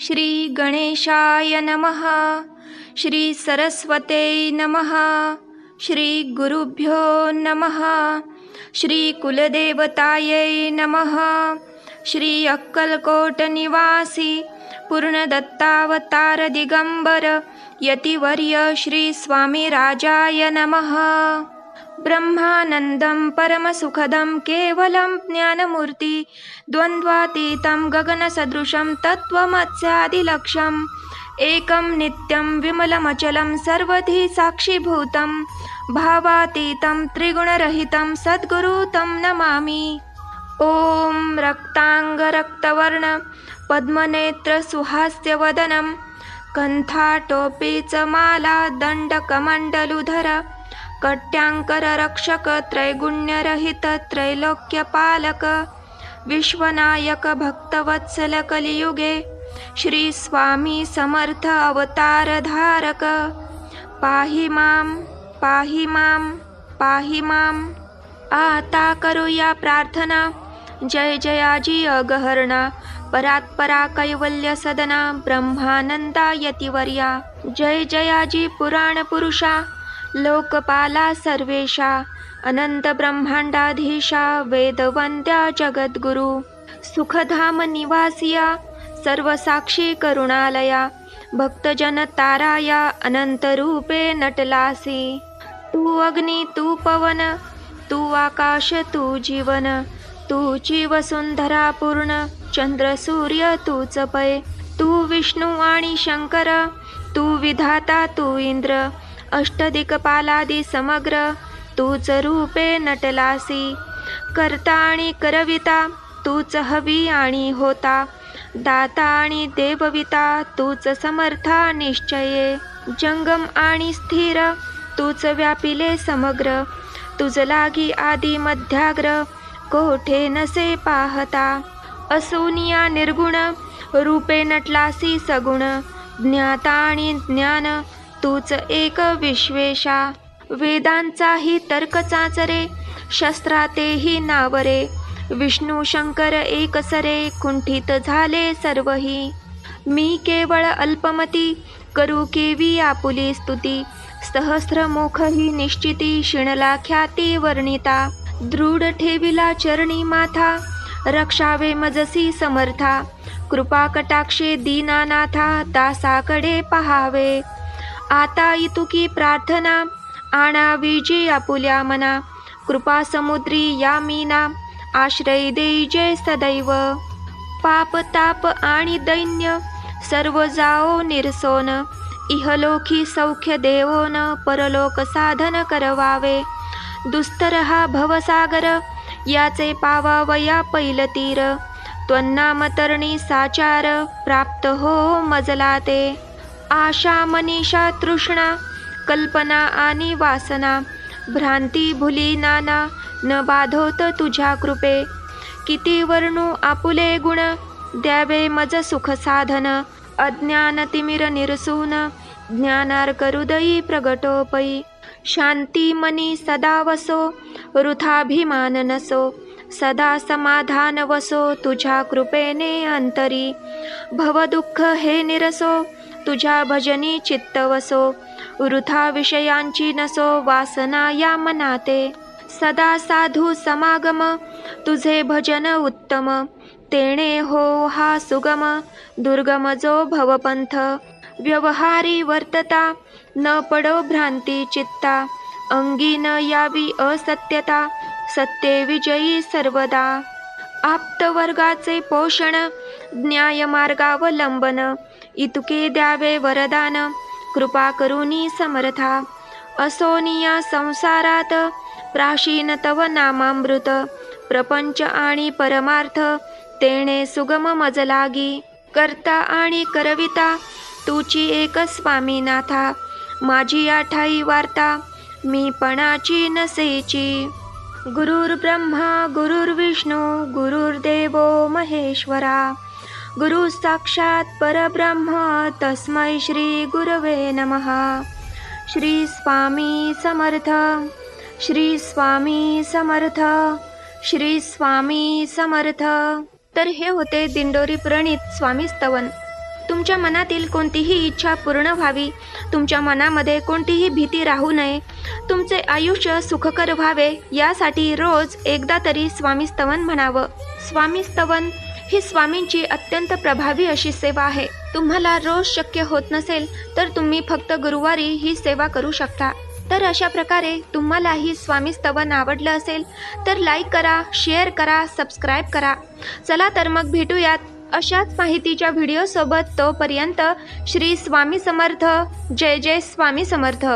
श्री गणेशाय नमः। श्री सरस्वते नमः। श्री गुरुभ्यो नमः। श्री कुलदेवतायै नमः। श्री अक्कलकोट निवासी पूर्णदत्तावतार दिगंबर यतिवर्य श्री स्वामी राजाय नमः। ब्रह्मानंदं परमसुखदं केवलं ज्ञानमूर्ति द्वन्द्वातीतं गगनसदृशं तत्त्वमस्यादिलक्ष्यम् एकं नित्यं विमलमचलं सर्वधी साक्षीभूतं भावातीतं त्रिगुणरहितं सद्गुरु तं नमामि। ॐ रक्तांगरक्तवर्ण पद्मनेत्र सुहास्यवदनं कंठाटोपी च माला दंडकमंडलुधर कट्यांकर रक्षक त्रैगुण्यरहित त्रैलोक्यपालक विश्वनायक भक्तवत्सल कलियुगे श्री स्वामी समर्थ अवतार धारक पाहि मां पाहि मां पाहि मां। आता करूया प्रार्थना। जय जयाजी अगहरणा परात्परा कैवल्य सदना ब्रह्मानंदा यतिवर्या। जय जयाजी पुराण पुरुषा लोकपाला सर्वेशा अनंत ब्रह्मांडाधीशा वेदवंद्या जगद्गुरु सुखधाम निवासिया सर्वसाक्षी करुणालया भक्तजन ताराया अनंत रूपे नटलासी। तू अग्नि तू पवन तू आकाश तू जीवन तूची वसुंधरा पूर्ण चंद्र सूर्य तूच पै। तू विष्णू आणि शंकर तू विधाता तू इंद्र अष्टदिक्पालादि समग्र तूच रूपे नटलासी। करता आणि करविता तूच हवी आणि होता दाता आणि देवविता तूच समर्था निश्चये। जंगम आणि स्थिर तूच व्यापिले समग्र तुझ लागी आदि मध्याग्र कोठे नसे पाहता। असुनिया निर्गुण रूपे नटलासी सगुण ज्ञाता आणि ज्ञान तूच एक विश्वेशा। वेदांचाही तर्क चाचरे शस्त्रातेही नावरे विष्णू शंकर एकसरे कुंठित झाले सर्वही। मी केवळ अल्पमती करू केवी आपुली स्तुती सहस्रमुख ही निश्चिती शिणला ख्याती वर्णिता। दृढ ठेविला चरणी माथा रक्षावे मजसी समर्था कृपा कटाक्षे दीनानाथा दासाकडे पहावे। आता इतुकी प्रार्थना आणावी जी आपुल्या मना कृपा समुद्री या मीना आश्रय देई जय सदैव। पाप ताप आणि दैन्य सर्व जाओ निरसोन इहलोकी सौख्य देवोन परलोक साधन करवावे। दुस्तर हा भवसागर याचे पावावया पैलतीर त्वन्नाम तरणी साचार प्राप्त हो मजला ते। आशा मनीषा तृष्णा कल्पना आणि वासना भ्रांती भुली नाना न बाधोत तुझ्या कृपे। किती वर्णू आपुले गुण द्यावे मज सुख साधन अज्ञान तिमिर निरसून ज्ञानार्क हृदयी प्रगटोपई। शांती मनी सदा वसो वृथाभिमान नसो सदा समाधान वसो तुझ्या कृपेने अंतरी। भवदुःख हे निरसो तुझ्या भजनी चित्त वसो वृथा विषयांची नसो वासना या मनाते। सदा साधू समागम तुझे भजन उत्तम तेणे हो हा सुगम दुर्गम जो भवपंथ। व्यवहारी वर्तता न पडो भ्रांती चित्ता अंगी न यावी असत्यता सत्ये विजयी सर्वदा। आप्तवर्गाचे पोषण न्यायमार्गावलंबन इतुके द्यावे वरदान कृपा करुनी समर्था। असोनिया संसारात प्राशीन तव नामामृत प्रपंच आणि परमार्थ तेणे सुगम मज लागी। करता आणि करविता तुची एक स्वामीनाथा माझी आठाई वार्ता मी पणाची नसेची। गुरुर्ब्रह्मा गुरुर्विष्णू गुरुर्देवो महेश्वरा गुरु साक्षात परब्रह्म तस्मै श्री गुरवे नमः। श्री स्वामी समर्थ श्री स्वामी समर्थ श्री स्वामी समर्थ। तर हे होते दिंडोरी प्रणीत स्वामी स्तवन। तुमच्या मनातील कोणतीही इच्छा पूर्ण व्हावी, तुमच्या मनामध्ये कोणतीही भीती राहू नये, तुमचे आयुष्य सुखकर व्हावे यासाठी रोज एकदा तरी स्वामी स्तवन म्हणावं. स्वामी स्तवन ही स्वामींची अत्यंत प्रभावी अशी सेवा आहे. तुम्हाला रोज शक्य होत नसेल तर तुम्ही फक्त गुरुवारी ही सेवा करू शकता. तर अशा प्रकारे तुम्हालाही स्वामी स्तवन आवडलं असेल तर लाईक करा, शेअर करा, सबस्क्राईब करा. चला तर मग भेटूयात अशाच माहितीच्या व्हिडिओसोबत. तोपर्यंत श्री स्वामी समर्थ. जय जय स्वामी समर्थ.